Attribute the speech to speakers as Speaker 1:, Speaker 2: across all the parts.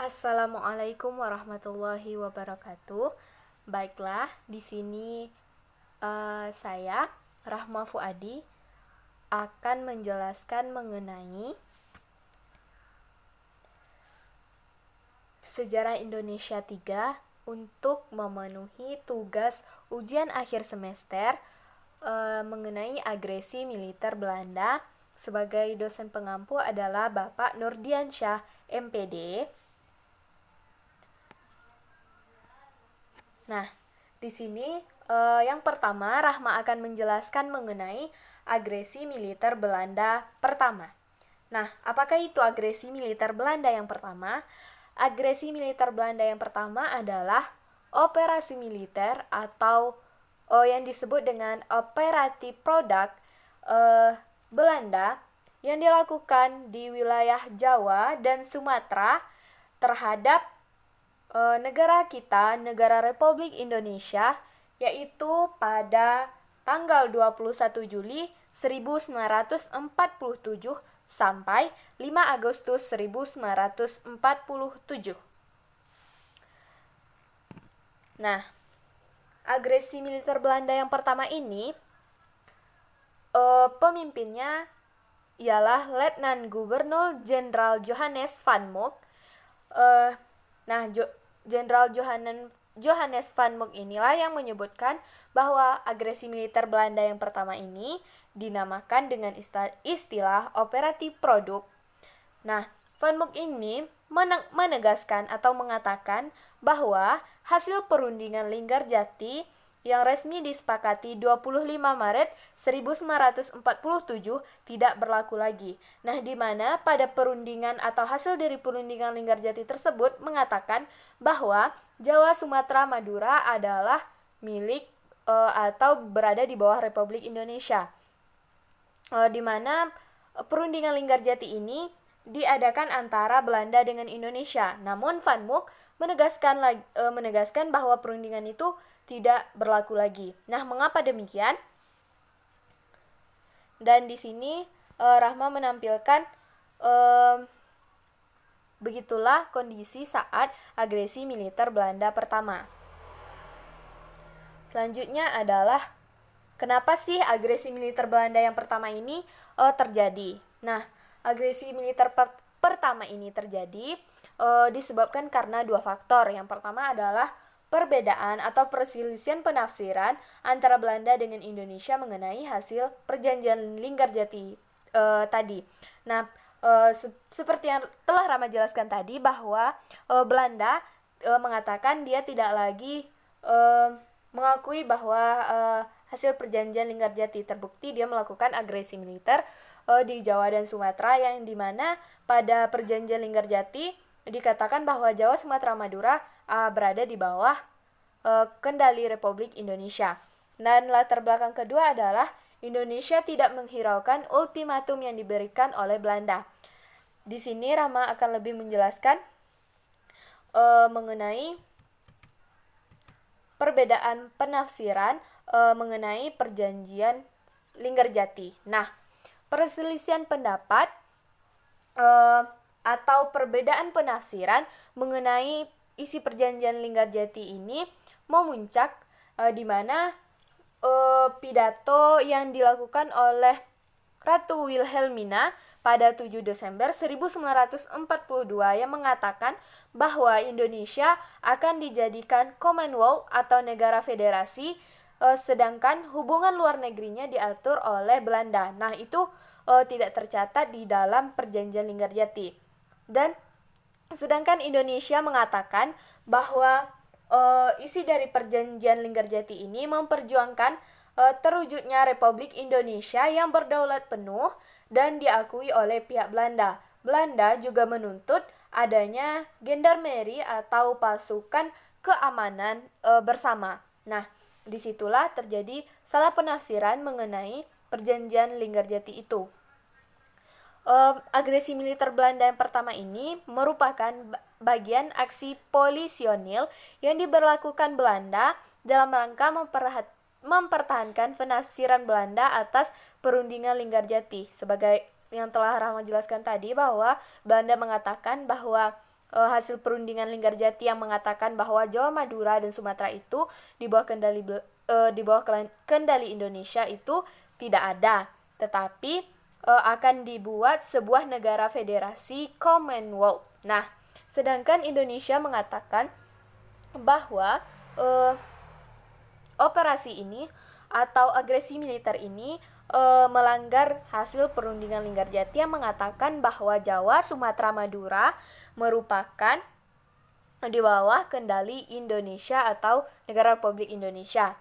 Speaker 1: Assalamualaikum warahmatullahi wabarakatuh. Baiklah, di sini saya Rahma Fuadi akan menjelaskan mengenai sejarah Indonesia 3 untuk memenuhi tugas ujian akhir semester mengenai agresi militer Belanda. Sebagai dosen pengampu adalah Bapak Nurdiansyah, MPD. Nah, di sini yang pertama Rahma akan menjelaskan mengenai agresi militer Belanda pertama. Nah, apakah itu agresi militer Belanda yang pertama? Agresi militer Belanda yang pertama adalah operasi militer atau yang disebut dengan Operatie Product Belanda yang dilakukan di wilayah Jawa dan Sumatera terhadap negara kita, negara Republik Indonesia, yaitu pada tanggal 21 Juli 1947 sampai 5 Agustus 1947. Nah, agresi militer Belanda yang pertama ini pemimpinnya ialah Letnan Gubernur Jenderal Johannes van Mook. Jenderal Johannes van Mook inilah yang menyebutkan bahwa agresi militer Belanda yang pertama ini dinamakan dengan istilah Operatie Product. Nah, van Mook ini menegaskan atau mengatakan bahwa hasil perundingan Linggarjati yang resmi disepakati 25 Maret 1947 tidak berlaku lagi. Nah, di mana pada perundingan atau hasil dari perundingan Linggarjati tersebut mengatakan bahwa Jawa, Sumatera, Madura adalah milik atau berada di bawah Republik Indonesia. Di mana perundingan Linggarjati ini diadakan antara Belanda dengan Indonesia. Namun Van Mook menegaskan bahwa perundingan itu tidak berlaku lagi. Nah, mengapa demikian? Dan di sini Rahma menampilkan begitulah kondisi saat agresi militer Belanda pertama. Selanjutnya adalah kenapa sih agresi militer Belanda yang pertama ini terjadi? Nah, agresi militer pertama ini terjadi disebabkan karena dua faktor. Yang pertama adalah perbedaan atau perselisihan penafsiran antara Belanda dengan Indonesia mengenai hasil perjanjian Linggarjati tadi. Nah, seperti yang telah Rama jelaskan tadi bahwa Belanda mengatakan dia tidak lagi mengakui bahwa hasil perjanjian Linggarjati, terbukti dia melakukan agresi militer di Jawa dan Sumatera, yang dimana pada perjanjian Linggarjati dikatakan bahwa Jawa, Sumatera, Madura berada di bawah kendali Republik Indonesia. Dan latar belakang kedua adalah Indonesia tidak menghiraukan ultimatum yang diberikan oleh Belanda. Di sini Rama akan lebih menjelaskan mengenai perbedaan penafsiran mengenai perjanjian Linggarjati. Nah, perselisihan pendapat atau perbedaan penafsiran mengenai isi perjanjian Linggarjati ini memuncak di mana pidato yang dilakukan oleh Ratu Wilhelmina pada 7 Desember 1942 yang mengatakan bahwa Indonesia akan dijadikan Commonwealth atau negara federasi, sedangkan hubungan luar negerinya diatur oleh Belanda. Nah, itu tidak tercatat di dalam perjanjian Linggarjati. Dan sedangkan Indonesia mengatakan bahwa isi dari perjanjian Linggarjati ini memperjuangkan terwujudnya Republik Indonesia yang berdaulat penuh dan diakui oleh pihak Belanda. Belanda juga menuntut adanya gendarmeri atau pasukan keamanan bersama. Nah, disitulah terjadi salah penafsiran mengenai perjanjian Linggarjati itu. Agresi militer Belanda yang pertama ini merupakan bagian aksi polisionil yang diberlakukan Belanda dalam rangka mempertahankan penafsiran Belanda atas perundingan Linggarjati. Sebagai yang telah Rahma jelaskan tadi, bahwa Belanda mengatakan bahwa hasil perundingan Linggarjati yang mengatakan bahwa Jawa, Madura, dan Sumatera itu di bawah kendali Indonesia itu tidak ada, tetapi akan dibuat sebuah negara federasi Commonwealth. Nah, sedangkan Indonesia mengatakan bahwa operasi ini atau agresi militer ini melanggar hasil perundingan Linggarjati yang mengatakan bahwa Jawa, Sumatera, Madura merupakan di bawah kendali Indonesia atau Negara Republik Indonesia.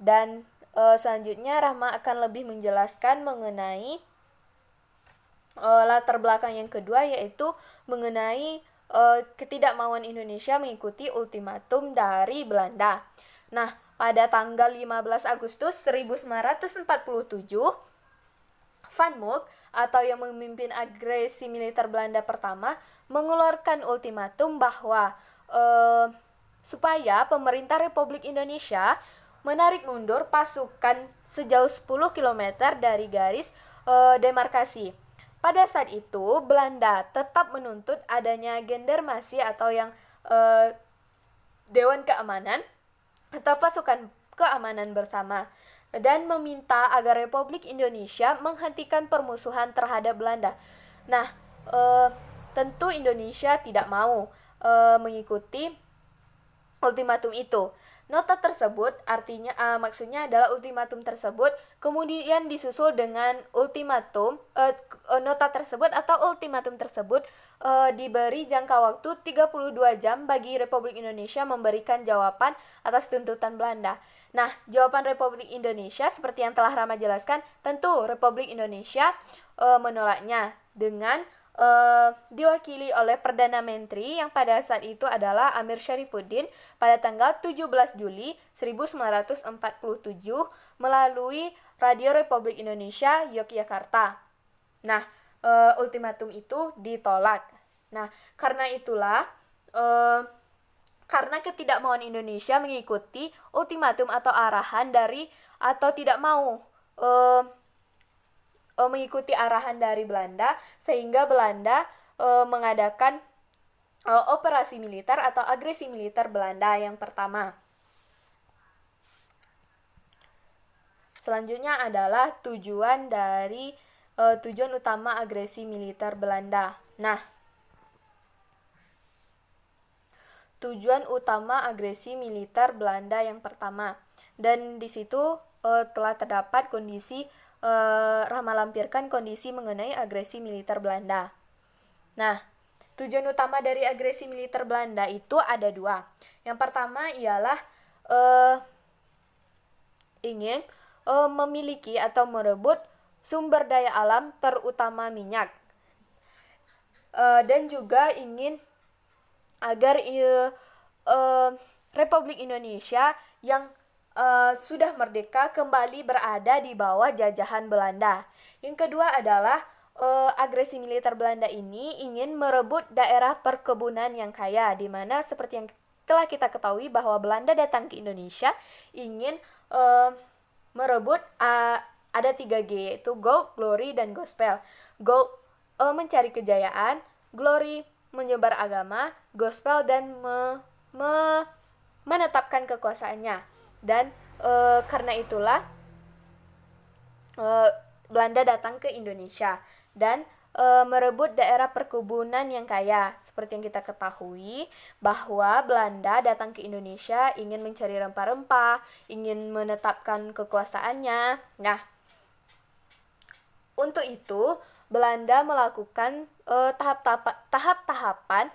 Speaker 1: Dan selanjutnya Rahma akan lebih menjelaskan mengenai latar belakang yang kedua, yaitu mengenai ketidakmauan Indonesia mengikuti ultimatum dari Belanda. Nah, pada tanggal 15 Agustus 1947, Van Mook atau yang memimpin agresi militer Belanda pertama mengeluarkan ultimatum bahwa supaya pemerintah Republik Indonesia menarik mundur pasukan sejauh 10 km dari garis demarkasi. Pada saat itu, Belanda tetap menuntut adanya gendarmasi atau yang Dewan Keamanan atau pasukan keamanan bersama, dan meminta agar Republik Indonesia menghentikan permusuhan terhadap Belanda. Nah, tentu Indonesia tidak mau mengikuti ultimatum itu. Nota tersebut maksudnya adalah ultimatum tersebut kemudian disusul dengan nota tersebut atau ultimatum tersebut diberi jangka waktu 32 jam bagi Republik Indonesia memberikan jawaban atas tuntutan Belanda. Nah, jawaban Republik Indonesia seperti yang telah Rama jelaskan, tentu Republik Indonesia menolaknya dengan diwakili oleh Perdana Menteri yang pada saat itu adalah Amir Syarifuddin pada tanggal 17 Juli 1947 melalui Radio Republik Indonesia Yogyakarta. Nah, ultimatum itu ditolak. Nah, karena itulah karena ketidakmauan Indonesia mengikuti ultimatum atau arahan dari atau tidak mau mengikuti arahan dari Belanda, sehingga Belanda mengadakan operasi militer atau agresi militer Belanda yang pertama. Selanjutnya adalah tujuan utama agresi militer Belanda. Nah, tujuan utama agresi militer Belanda yang pertama, dan di situ telah terdapat kondisi Rahma lampirkan kondisi mengenai agresi militer Belanda. Nah, tujuan utama dari agresi militer Belanda itu ada dua. Yang pertama ialah ingin memiliki atau merebut sumber daya alam terutama minyak, dan juga ingin agar Republik Indonesia yang sudah merdeka kembali berada di bawah jajahan Belanda. Yang kedua adalah agresi militer Belanda ini ingin merebut daerah perkebunan yang kaya, di mana seperti yang telah kita ketahui bahwa Belanda datang ke Indonesia ingin merebut ada 3G, yaitu Gold, Glory, dan Gospel. Gold mencari kejayaan, Glory menyebar agama, Gospel dan menetapkan kekuasaannya. Dan karena itulah Belanda datang ke Indonesia dan merebut daerah perkebunan yang kaya. Seperti yang kita ketahui bahwa Belanda datang ke Indonesia ingin mencari rempah-rempah, ingin menetapkan kekuasaannya. Nah, untuk itu Belanda melakukan tahap-tahapan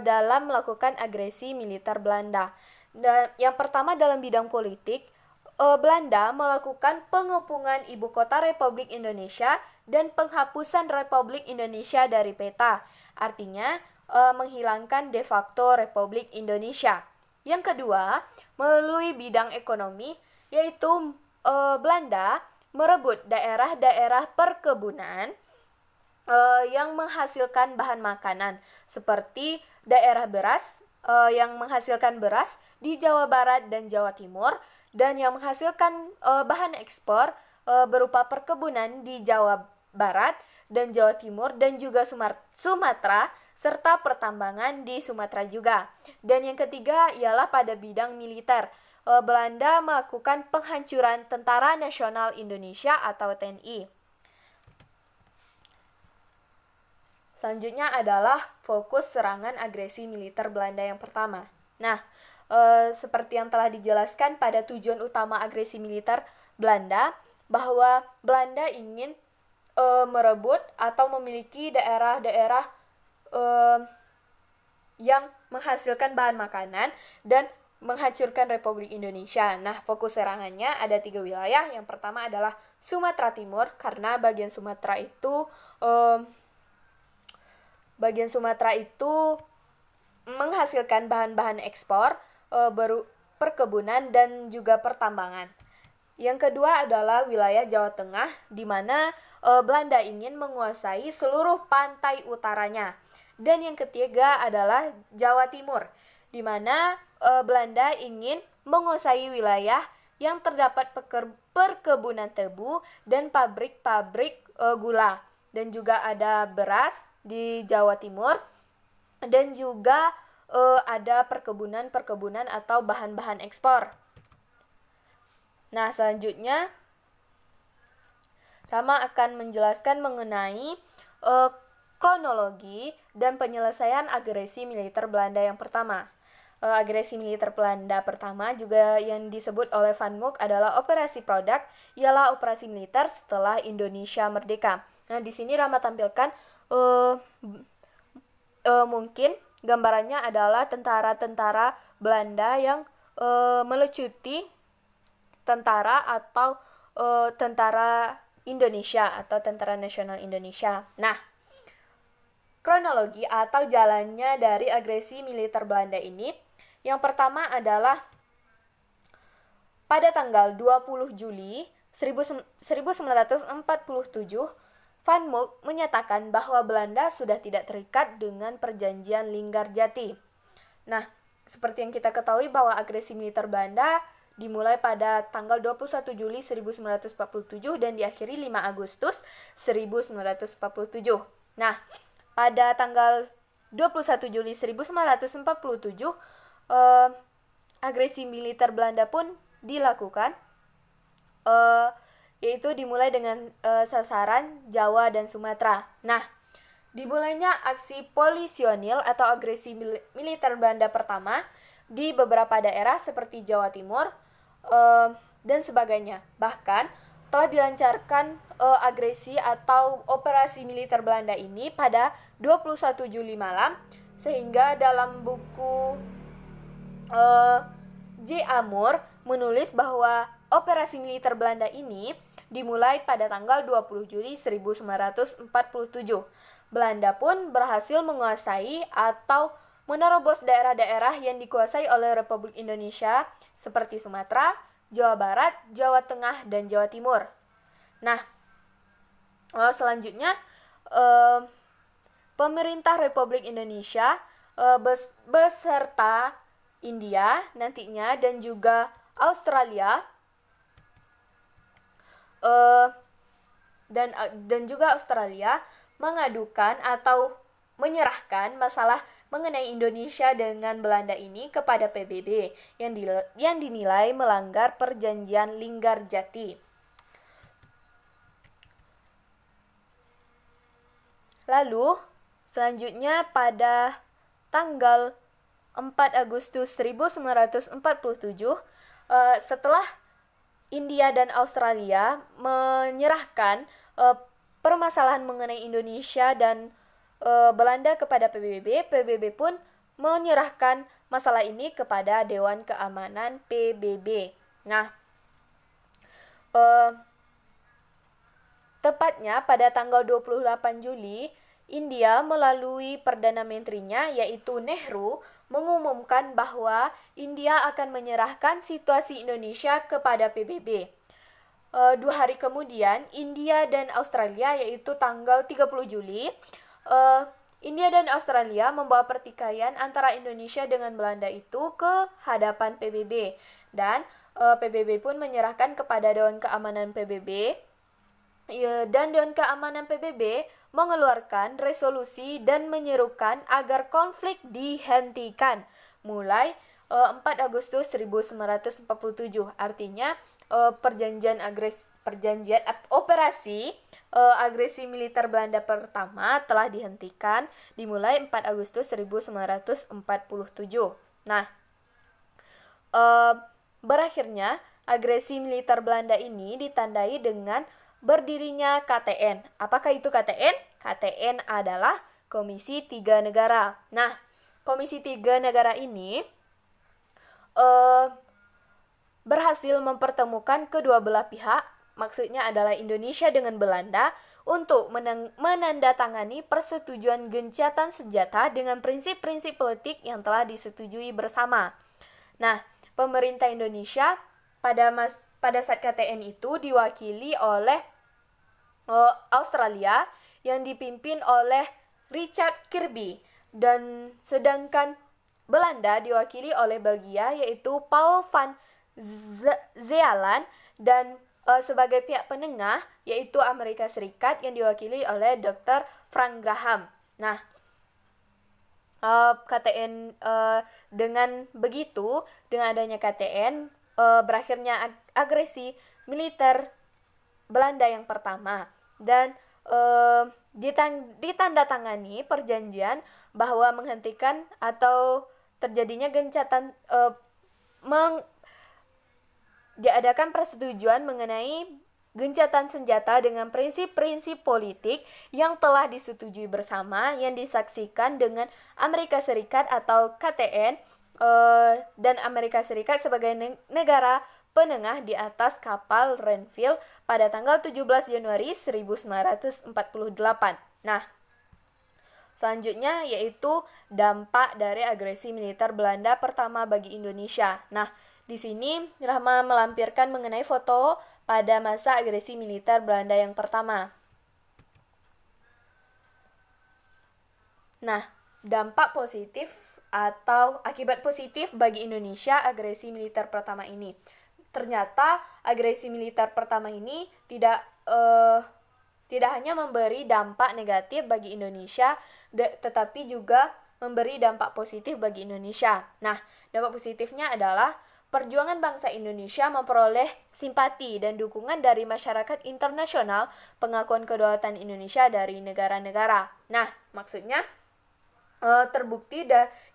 Speaker 1: dalam melakukan agresi militer Belanda. Dan yang pertama dalam bidang politik, Belanda melakukan pengepungan ibu kota Republik Indonesia dan penghapusan Republik Indonesia dari peta. Artinya menghilangkan de facto Republik Indonesia. Yang kedua, melalui bidang ekonomi, yaitu Belanda merebut daerah-daerah perkebunan yang menghasilkan bahan makanan, seperti daerah beras yang menghasilkan beras di Jawa Barat dan Jawa Timur, dan yang menghasilkan bahan ekspor berupa perkebunan di Jawa Barat dan Jawa Timur dan juga Sumatera serta pertambangan di Sumatera juga. Dan yang ketiga ialah pada bidang militer. Belanda melakukan penghancuran Tentara Nasional Indonesia atau TNI. Selanjutnya adalah fokus serangan agresi militer Belanda yang pertama. Nah, seperti yang telah dijelaskan pada tujuan utama agresi militer Belanda, bahwa Belanda ingin merebut atau memiliki daerah-daerah yang menghasilkan bahan makanan dan menghancurkan Republik Indonesia. Nah, fokus serangannya ada 3 wilayah. Yang pertama adalah Sumatera Timur, karena bagian Sumatera itu menghasilkan bahan-bahan ekspor, perkebunan dan juga pertambangan. Yang kedua adalah wilayah Jawa Tengah, di mana Belanda ingin menguasai seluruh pantai utaranya. Dan yang ketiga adalah Jawa Timur, di mana Belanda ingin menguasai wilayah yang terdapat perkebunan tebu dan pabrik-pabrik gula. Dan juga ada beras di Jawa Timur, dan juga ada perkebunan atau bahan-bahan ekspor. Nah, selanjutnya Rama akan menjelaskan mengenai kronologi dan penyelesaian agresi militer Belanda yang pertama. Agresi militer Belanda pertama juga yang disebut oleh Van Mook adalah Operasi Product, ialah operasi militer setelah Indonesia merdeka. Nah, di sini Rama tampilkan mungkin gambarannya adalah tentara-tentara Belanda yang melecuti tentara atau tentara Indonesia atau Tentara Nasional Indonesia. Nah, kronologi atau jalannya dari agresi militer Belanda ini, yang pertama adalah pada tanggal 20 Juli 1947, Van Mook menyatakan bahwa Belanda sudah tidak terikat dengan perjanjian Linggarjati. Nah, seperti yang kita ketahui bahwa agresi militer Belanda dimulai pada tanggal 21 Juli 1947 dan diakhiri 5 Agustus 1947. Nah, pada tanggal 21 Juli 1947, agresi militer Belanda pun dilakukan, yaitu dimulai dengan sasaran Jawa dan Sumatera. Nah, dimulainya aksi polisionil atau agresi militer Belanda pertama di beberapa daerah seperti Jawa Timur dan sebagainya. Bahkan telah dilancarkan agresi atau operasi militer Belanda ini pada 21 Juli malam, sehingga dalam buku J. Amour menulis bahwa operasi militer Belanda ini dimulai pada tanggal 20 Juli 1947. Belanda pun berhasil menguasai atau menerobos daerah-daerah yang dikuasai oleh Republik Indonesia seperti Sumatera, Jawa Barat, Jawa Tengah, dan Jawa Timur. Nah, selanjutnya pemerintah Republik Indonesia beserta India nantinya dan juga Australia dan juga Australia mengadukan atau menyerahkan masalah mengenai Indonesia dengan Belanda ini kepada PBB yang dinilai melanggar perjanjian Linggarjati. Lalu, selanjutnya pada tanggal 4 Agustus 1947, setelah India dan Australia menyerahkan permasalahan mengenai Indonesia dan Belanda kepada PBB, PBB pun menyerahkan masalah ini kepada Dewan Keamanan PBB. Nah, tepatnya pada tanggal 28 Juli, India melalui Perdana Menterinya yaitu Nehru mengumumkan bahwa India akan menyerahkan situasi Indonesia kepada PBB. 2 hari kemudian, India dan Australia yaitu tanggal 30 Juli, India dan Australia membawa pertikaian antara Indonesia dengan Belanda itu ke hadapan PBB. Dan PBB pun menyerahkan kepada Dewan Keamanan PBB dan Dewan Keamanan PBB mengeluarkan resolusi dan menyerukan agar konflik dihentikan mulai 4 Agustus 1947. Artinya operasi agresi militer Belanda pertama telah dihentikan dimulai 4 Agustus 1947. Nah, berakhirnya agresi militer Belanda ini ditandai dengan berdirinya KTN. Apakah itu KTN? KTN adalah Komisi Tiga Negara. Nah, Komisi Tiga Negara ini berhasil mempertemukan kedua belah pihak, maksudnya adalah Indonesia dengan Belanda, untuk menandatangani persetujuan gencatan senjata dengan prinsip-prinsip politik yang telah disetujui bersama. Nah, pemerintah Indonesia pada saat KTN itu diwakili oleh Australia yang dipimpin oleh Richard Kirby, dan sedangkan Belanda diwakili oleh Belgia yaitu Paul van Zeeland, dan sebagai pihak penengah yaitu Amerika Serikat yang diwakili oleh Dr. Frank Graham. Nah, KTN dengan begitu, dengan adanya KTN berakhirnya agresi militer Belanda yang pertama, dan ditandatangani perjanjian bahwa menghentikan atau terjadinya gencatan diadakan persetujuan mengenai gencatan senjata dengan prinsip-prinsip politik yang telah disetujui bersama yang disaksikan dengan Amerika Serikat atau KTN dan Amerika Serikat sebagai negara penengah di atas kapal Renville pada tanggal 17 Januari 1948. Nah, selanjutnya yaitu dampak dari agresi militer Belanda pertama bagi Indonesia. Nah, di sini Rahma melampirkan mengenai foto pada masa agresi militer Belanda yang pertama. Nah, dampak positif atau akibat positif bagi Indonesia agresi militer pertama ini. Ternyata agresi militer pertama ini tidak hanya memberi dampak negatif bagi Indonesia, tetapi juga memberi dampak positif bagi Indonesia. Nah, dampak positifnya adalah perjuangan bangsa Indonesia memperoleh simpati dan dukungan dari masyarakat internasional, pengakuan kedaulatan Indonesia dari negara-negara. Nah, maksudnya terbukti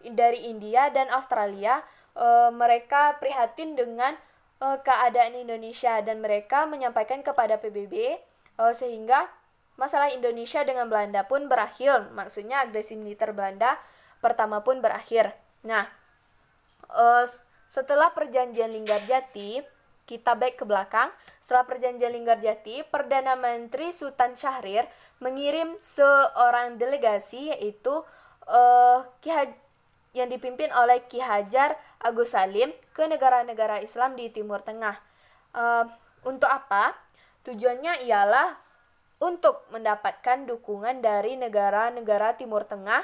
Speaker 1: dari India dan Australia, mereka prihatin dengan keadaan Indonesia dan mereka menyampaikan kepada PBB sehingga masalah Indonesia dengan Belanda pun berakhir. Maksudnya agresi militer Belanda pertama pun berakhir. Nah, setelah perjanjian Linggarjati, kita back ke belakang. Setelah perjanjian Linggarjati, Perdana Menteri Sultan Syahrir mengirim seorang delegasi yaitu yang dipimpin oleh Ki Hajar Agus Salim ke negara-negara Islam di Timur Tengah. Untuk apa? Tujuannya ialah untuk mendapatkan dukungan dari negara-negara Timur Tengah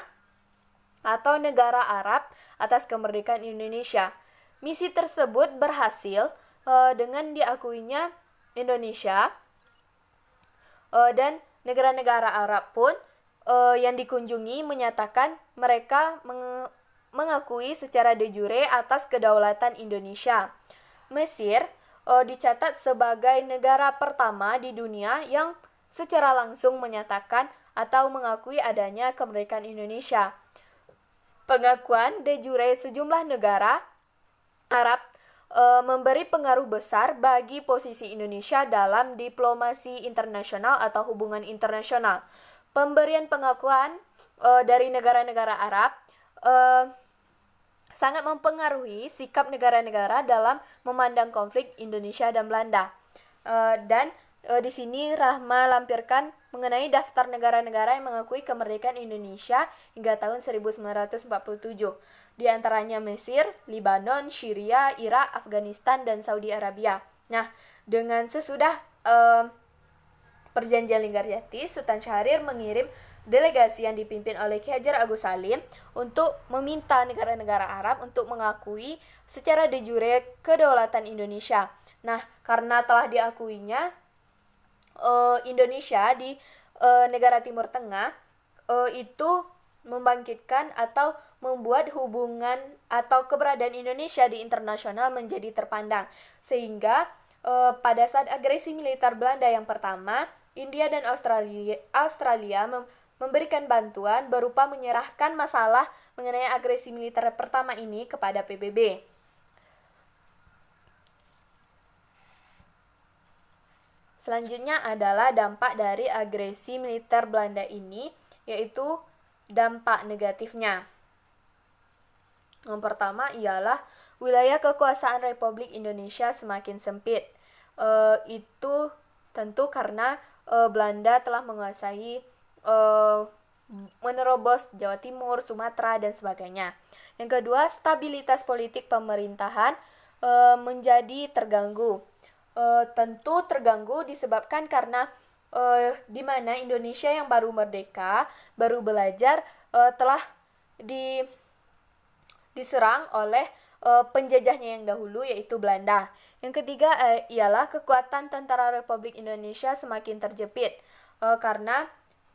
Speaker 1: atau negara Arab atas kemerdekaan Indonesia. Misi tersebut berhasil dengan diakuinya Indonesia dan negara-negara Arab pun yang dikunjungi menyatakan mereka mengakui secara de jure atas kedaulatan Indonesia. Mesir dicatat sebagai negara pertama di dunia yang secara langsung menyatakan atau mengakui adanya kemerdekaan Indonesia. Pengakuan de jure sejumlah negara Arab memberi pengaruh besar bagi posisi Indonesia dalam diplomasi internasional atau hubungan internasional. Pemberian pengakuan dari negara-negara Arab sangat mempengaruhi sikap negara-negara dalam memandang konflik Indonesia dan Belanda. Dan di sini Rahma lampirkan mengenai daftar negara-negara yang mengakui kemerdekaan Indonesia hingga tahun 1947. Di antaranya Mesir, Libanon, Syria, Irak, Afghanistan, dan Saudi Arabia. Nah, dengan sesudah perjanjian Linggarjati, Sultan Syahrir mengirim delegasi yang dipimpin oleh Ki Hajar Agus Salim untuk meminta negara-negara Arab untuk mengakui secara de jure kedaulatan Indonesia. Nah, karena telah diakuinya Indonesia di negara Timur Tengah itu membangkitkan atau membuat hubungan atau keberadaan Indonesia di internasional menjadi terpandang, sehingga pada saat agresi militer Belanda yang pertama, India dan Australia memberikan bantuan berupa menyerahkan masalah mengenai agresi militer pertama ini kepada PBB. Selanjutnya adalah dampak dari agresi militer Belanda ini, yaitu dampak negatifnya. Yang pertama ialah wilayah kekuasaan Republik Indonesia semakin sempit. Itu tentu karena Belanda telah menguasai menerobos Jawa Timur, Sumatera, dan sebagainya. Yang kedua, stabilitas politik pemerintahan menjadi terganggu. Tentu terganggu disebabkan karena di mana Indonesia yang baru merdeka, baru belajar, telah diserang oleh penjajahnya yang dahulu, yaitu Belanda. Yang ketiga ialah kekuatan tentara Republik Indonesia semakin terjepit karena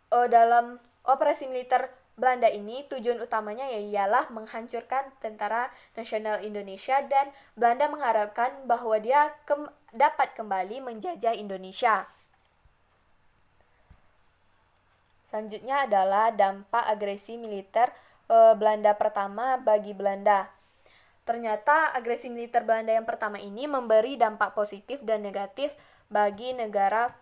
Speaker 1: dalam operasi militer Belanda ini tujuan utamanya ialah menghancurkan tentara nasional Indonesia, dan Belanda mengharapkan bahwa dia dapat kembali menjajah Indonesia. Selanjutnya adalah dampak agresi militer Belanda pertama bagi Belanda. Ternyata agresi militer Belanda yang pertama ini memberi dampak positif dan negatif bagi negara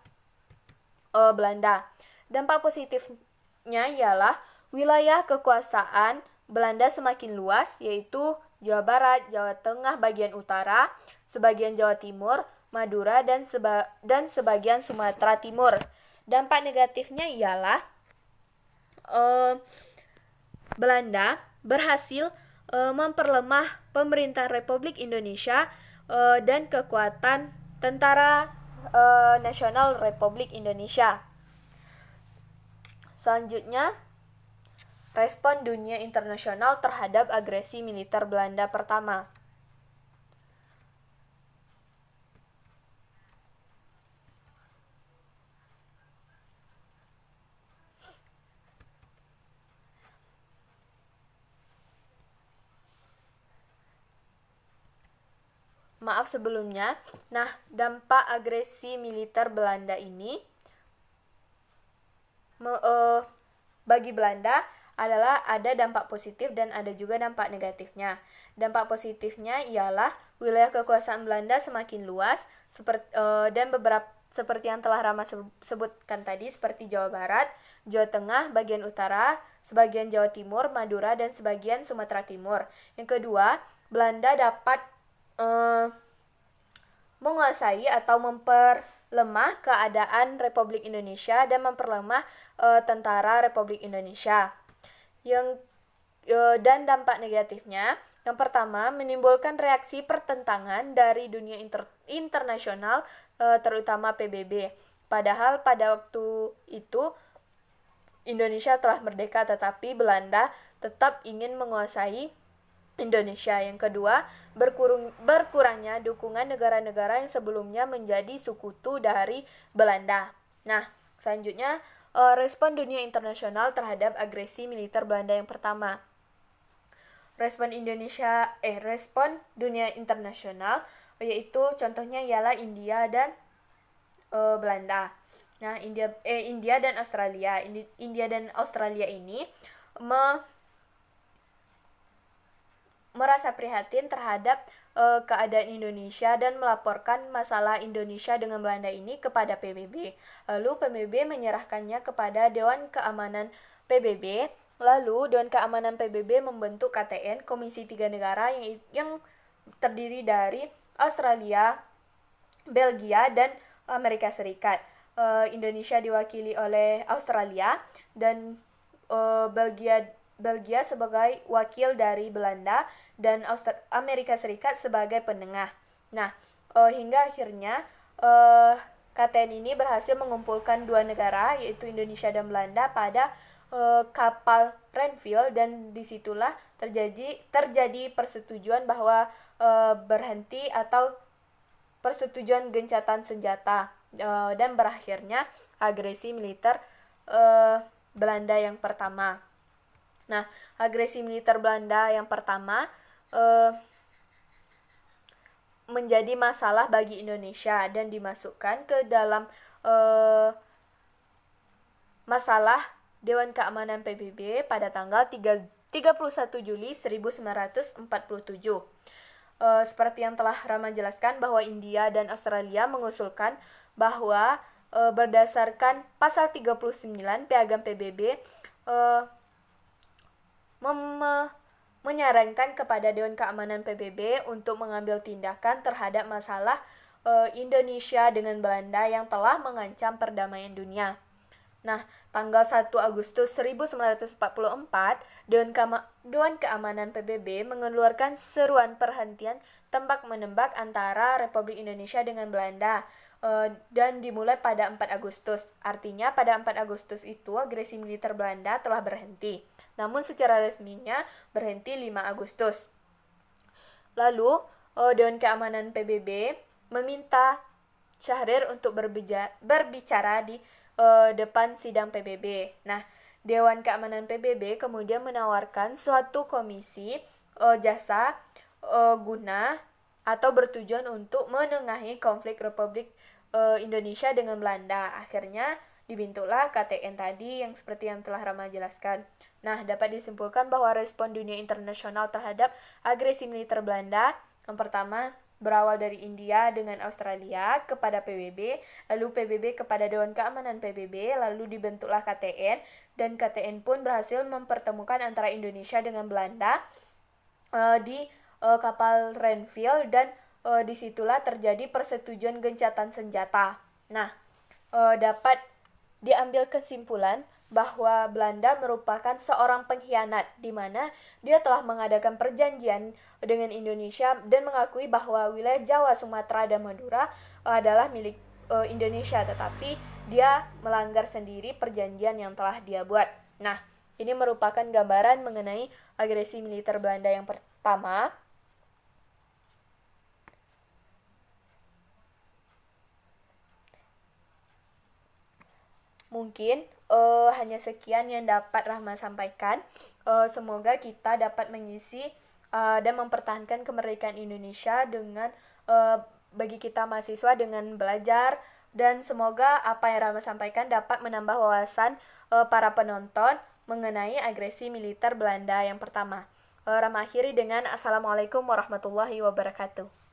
Speaker 1: Belanda. Dampak positifnya ialah wilayah kekuasaan Belanda semakin luas, yaitu Jawa Barat, Jawa Tengah bagian utara, sebagian Jawa Timur, Madura, dan sebagian Sumatera Timur. Dampak negatifnya ialah Belanda berhasil memperlemah pemerintah Republik Indonesia dan kekuatan tentara nasional Republik Indonesia. Selanjutnya, respon dunia internasional terhadap agresi militer Belanda pertama. Maaf sebelumnya. Nah, dampak agresi militer Belanda ini bagi Belanda adalah ada dampak positif dan ada juga dampak negatifnya. Dampak positifnya ialah wilayah kekuasaan Belanda semakin luas dan seperti yang telah Rama sebutkan tadi, seperti Jawa Barat, Jawa Tengah bagian utara, sebagian Jawa Timur, Madura, dan sebagian Sumatera Timur. Yang kedua, Belanda dapat menguasai atau memperlemah keadaan Republik Indonesia dan memperlemah tentara Republik Indonesia. Dan dampak negatifnya, yang pertama, menimbulkan reaksi pertentangan dari dunia internasional, terutama PBB. Padahal pada waktu itu Indonesia telah merdeka, tetapi Belanda tetap ingin menguasai Indonesia. Yang kedua, berkurangnya dukungan negara-negara yang sebelumnya menjadi sekutu dari Belanda. Nah, selanjutnya respon dunia internasional terhadap agresi militer Belanda yang pertama. Respon dunia internasional, yaitu contohnya ialah India dan Belanda. Nah, India dan Australia. India dan Australia ini merasa prihatin terhadap keadaan Indonesia dan melaporkan masalah Indonesia dengan Belanda ini kepada PBB. Lalu PBB menyerahkannya kepada Dewan Keamanan PBB. Lalu Dewan Keamanan PBB membentuk KTN, Komisi Tiga Negara, yang terdiri dari Australia, Belgia, dan Amerika Serikat. Indonesia diwakili oleh Australia dan Belgia sebagai wakil dari Belanda dan Amerika Serikat sebagai penengah. Nah, hingga akhirnya KTN ini berhasil mengumpulkan dua negara, yaitu Indonesia dan Belanda, pada kapal Renville, dan disitulah terjadi persetujuan bahwa berhenti atau persetujuan gencatan senjata. dan berakhirnya agresi militer Belanda yang pertama. Nah, agresi militer Belanda yang pertama menjadi masalah bagi Indonesia dan dimasukkan ke dalam masalah Dewan Keamanan PBB pada tanggal 31 Juli 1947. Seperti yang telah Rama jelaskan bahwa India dan Australia mengusulkan bahwa berdasarkan pasal 39 Piagam PBB menyarankan kepada Dewan Keamanan PBB untuk mengambil tindakan terhadap masalah Indonesia dengan Belanda yang telah mengancam perdamaian dunia. Nah, tanggal 1 Agustus 1944, Dewan Keamanan PBB mengeluarkan seruan perhentian tembak-menembak antara Republik Indonesia dengan Belanda dan dimulai pada 4 Agustus. Artinya pada 4 Agustus itu agresi militer Belanda telah berhenti. Namun secara resminya berhenti 5 Agustus. Lalu, Dewan Keamanan PBB meminta Syahrir untuk berbicara di depan sidang PBB. Nah, Dewan Keamanan PBB kemudian menawarkan suatu komisi jasa guna atau bertujuan untuk menengahi konflik Republik Indonesia dengan Belanda. Akhirnya dibentuklah KTN tadi yang seperti yang telah Rama jelaskan. Nah, dapat disimpulkan bahwa respon dunia internasional terhadap agresi militer Belanda yang pertama berawal dari India dengan Australia kepada PBB, lalu PBB kepada Dewan Keamanan PBB, lalu dibentuklah KTN, dan KTN pun berhasil mempertemukan antara Indonesia dengan Belanda di kapal Renville, dan disitulah terjadi persetujuan gencatan senjata. Nah, dapat diambil kesimpulan bahwa Belanda merupakan seorang pengkhianat di mana dia telah mengadakan perjanjian dengan Indonesia dan mengakui bahwa wilayah Jawa, Sumatera, dan Madura adalah milik Indonesia, tetapi dia melanggar sendiri perjanjian yang telah dia buat. Nah, ini merupakan gambaran mengenai agresi militer Belanda yang pertama. Mungkin hanya sekian yang dapat Rahma sampaikan. Semoga kita dapat mengisi dan mempertahankan kemerdekaan Indonesia dengan bagi kita mahasiswa dengan belajar, dan semoga apa yang Rahma sampaikan dapat menambah wawasan para penonton mengenai agresi militer Belanda yang pertama. Rahma akhiri dengan Assalamualaikum warahmatullahi wabarakatuh.